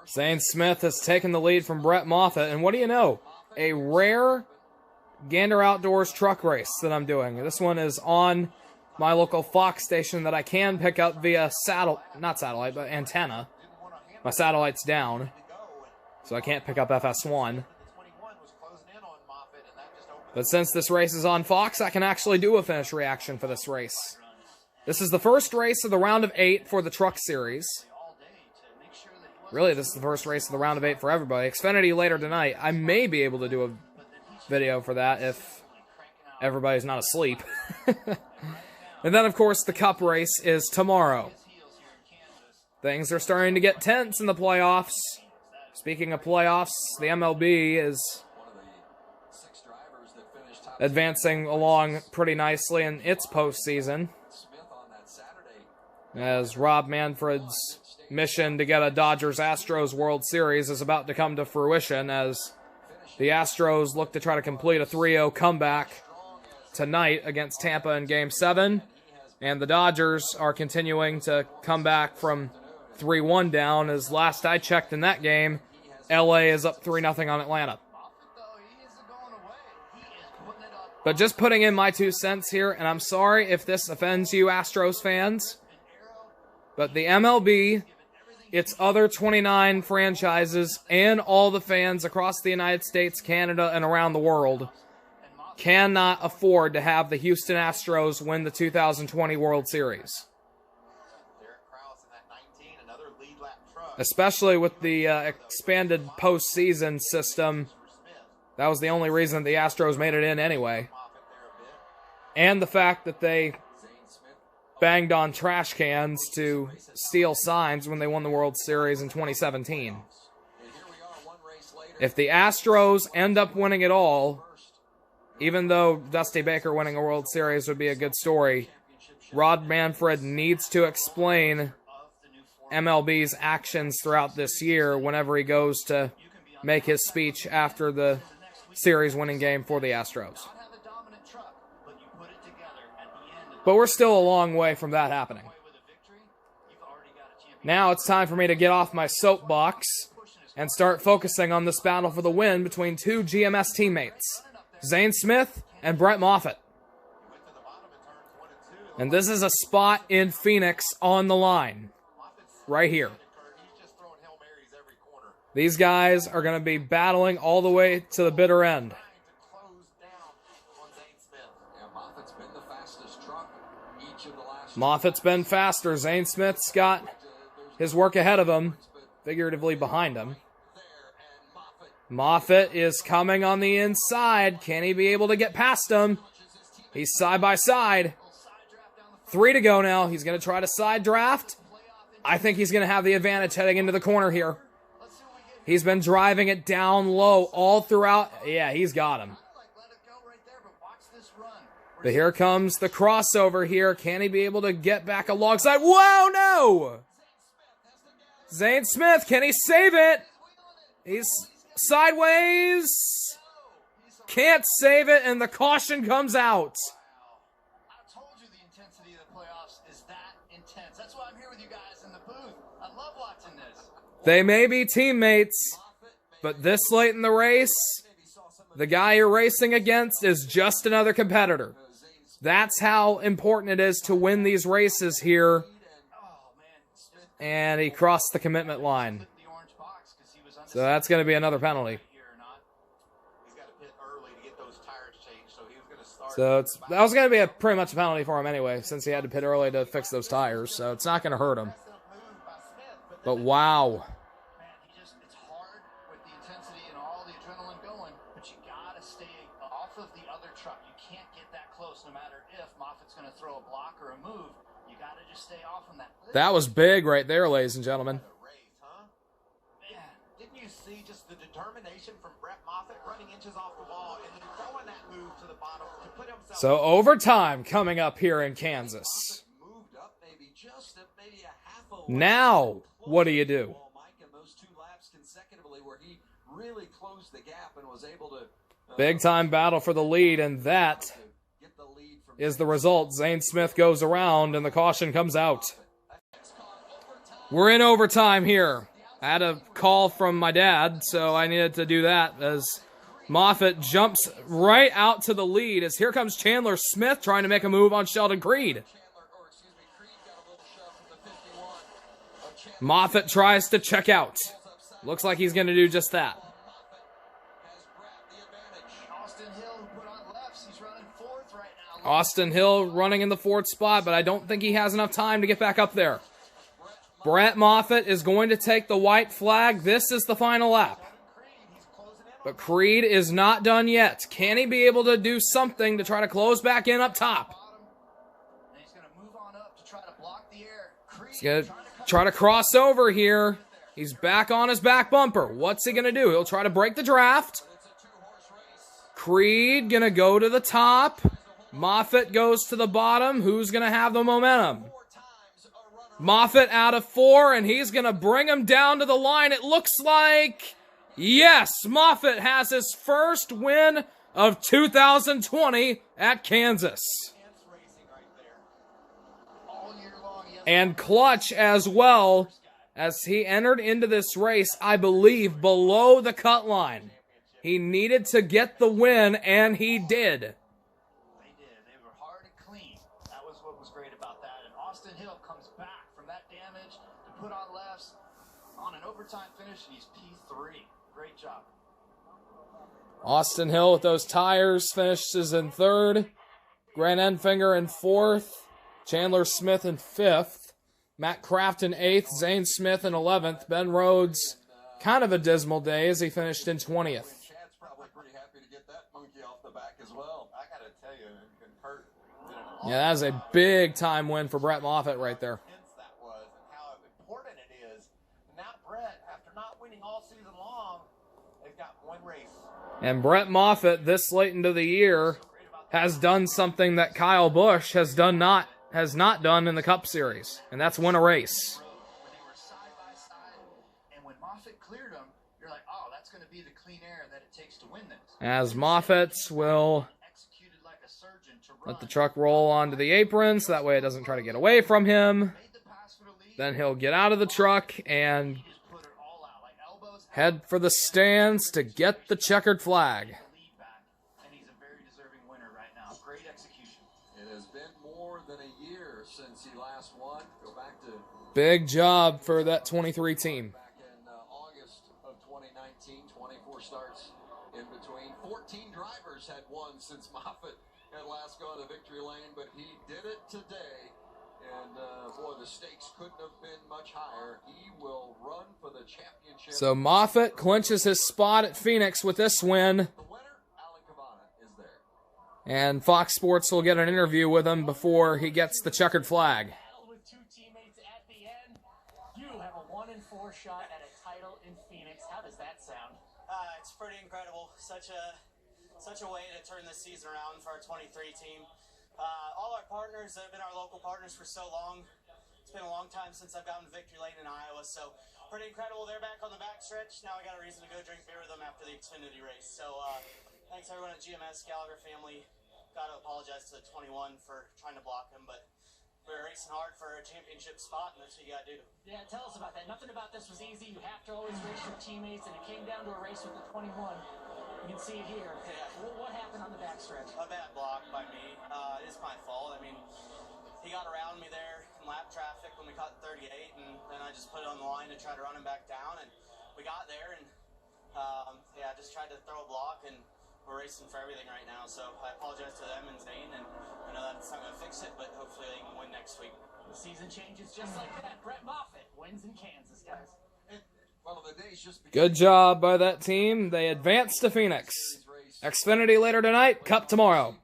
Zane Smith has taken the lead from Brett Moffitt, and what do you know? A rare Gander Outdoors truck race that I'm doing. This one is on my local Fox station that I can pick up via not satellite, but antenna. My satellite's down, so I can't pick up FS1. But since this race is on Fox, I can actually do a finish reaction for this race. This is the first race of the round of 8 for the Truck Series. Really, this is the first race of the round of 8 for everybody. Xfinity later tonight. I may be able to do a video for that if everybody's not asleep. And then, of course, the Cup race is tomorrow. Things are starting to get tense in the playoffs. Speaking of playoffs, the MLB is advancing along pretty nicely in its postseason, as Rob Manfred's mission to get a Dodgers-Astros World Series is about to come to fruition, as the Astros look to try to complete a 3-0 comeback tonight against Tampa in Game 7, and the Dodgers are continuing to come back from 3-1 down, as last I checked in that game, LA is up 3-0 on Atlanta. But just putting in my 2 cents here, and I'm sorry if this offends you Astros fans, but the MLB, its other 29 franchises, and all the fans across the United States, Canada, and around the world cannot afford to have the Houston Astros win the 2020 World Series. Especially with the expanded postseason system. That was the only reason the Astros made it in anyway. And the fact that they banged on trash cans to steal signs when they won the World Series in 2017. If the Astros end up winning it all, even though Dusty Baker winning a World Series would be a good story, Rob Manfred needs to explain MLB's actions throughout this year whenever he goes to make his speech after the series-winning game for the Astros. But we're still a long way from that happening. Now it's time for me to get off my soapbox and start focusing on this battle for the win between 2 GMS teammates, Zane Smith and Brett Moffitt. And this is a spot in Phoenix on the line, right here. These guys are going to be battling all the way to the bitter end. Moffitt's been faster. Zane Smith's got his work ahead of him, figuratively behind him. Moffitt is coming on the inside. Can he be able to get past him? He's side by side. 3 to go now. He's going to try to side draft. I think he's going to have the advantage heading into the corner here. He's been driving it down low all throughout. Yeah, he's got him. But here comes the crossover here. Can he be able to get back alongside? Whoa, no! Zane Smith, can he save it? He's sideways. Can't save it, and the caution comes out. I told you the intensity of the playoffs is that intense. That's why I'm here with you guys in the booth. I love watching this. They may be teammates, but this late in the race, the guy you're racing against is just another competitor. That's how important it is to win these races here. And he crossed the commitment line. So that's going to be another penalty. So that was going to be pretty much a penalty for him anyway, since he had to pit early to fix those tires. So it's not going to hurt him. But wow. It's hard with the intensity and all the adrenaline going, but you got to stay off of the other truck. You can't get that close no matter if Moffitt's going to throw a block or a move. You got to just stay off from that. That was big right there, ladies and gentlemen. Man, didn't you see just the determination from Brett Moffitt running inches off the wall and then throwing that move to the bottom to put himself. So overtime coming up here in Kansas. Now, what do you do? Big time battle for the lead, and that is the result. Zane Smith goes around, and the caution comes out. We're in overtime here. I had a call from my dad, so I needed to do that as Moffitt jumps right out to the lead as here comes Chandler Smith trying to make a move on Sheldon Creed. Moffitt tries to check out. Looks like he's going to do just that. Austin Hill running in the 4th spot, but I don't think he has enough time to get back up there. Brett Moffitt is going to take the white flag. This is the final lap. But Creed is not done yet. Can he be able to do something to try to close back in up top? He's going to try to cross over here. He's back on his back bumper. What's he going to do? He'll try to break the draft. Creed going to go to the top. Moffitt goes to the bottom. Who's going to have the momentum? Moffitt out of 4, and he's going to bring him down to the line. It looks like, yes, Moffitt has his first win of 2020 at Kansas. And clutch as well, as he entered into this race, I believe, below the cut line. He needed to get the win, and he did. They did. They were hard and clean. That was what was great about that. And Austin Hill comes back from that damage to put on lefts on an overtime finish, and he's P3. Great job. Austin Hill with those tires finishes in 3rd. Grant Enfinger in 4th. Chandler Smith in 5th. Matt Kraft in 8th. Zane Smith in 11th. Ben Rhodes, kind of a dismal day as he finished in 20th. Yeah, that was a big time win for Brett Moffitt right there. That was and how important it is. Now Brett, after not winning all season long, they've got one race. And Brett Moffitt, this late into the year, has done something that Kyle Busch has not done in the Cup Series, and that's win a race. When they were side by side, and when Moffitt cleared them, you're like, oh, that's going to be the clean air that it takes to win this. As Moffitt will let the truck roll onto the apron, so that way it doesn't try to get away from him. Then he'll get out of the truck and head for the stands to get the checkered flag. And he's a very deserving winner right now. Great execution. It has been more than a year since he last won. Go back to big job for that 23 team. back in August of 2019, 24 starts in between. 14 drivers had won since Moffitt had last gone to victory lane, but he did it today. And, boy, the stakes couldn't have been much higher. He will run for the championship. So Moffitt clinches his spot at Phoenix with this win. The winner, Alan Cavana, is there. And Fox Sports will get an interview with him before he gets the checkered flag. With 2 teammates at the end, you have a 1-4 shot at a title in Phoenix. How does that sound? It's pretty incredible. Such a way to turn this season around for our 23 team. All our partners that have been our local partners for so long. It's been a long time since I've gotten to victory lane in Iowa, so pretty incredible. They're back on the backstretch. Now I got a reason to go drink beer with them after the Xfinity race. So thanks everyone at GMS, Gallagher family. Got to apologize to the 21 for trying to block them, but we're racing hard for a championship spot, and that's what you got to do. Yeah, tell us about that. Nothing about this was easy. You have to always race your teammates, and it came down to a race with the 21. You can see it here. Yeah. What happened on the backstretch? A bad block by me. It's my fault. I mean, he got around me there in lap traffic when we caught 38, and then I just put it on the line to try to run him back down, and we got there, and I just tried to throw a block, and we're racing for everything right now, so I apologize to them and Zane, and I know that's not going to fix it, but hopefully they can win next week. The season changes just like that. Brett Moffitt wins in Kansas, guys. Good job by that team. They advance to Phoenix. Xfinity later tonight, Cup tomorrow.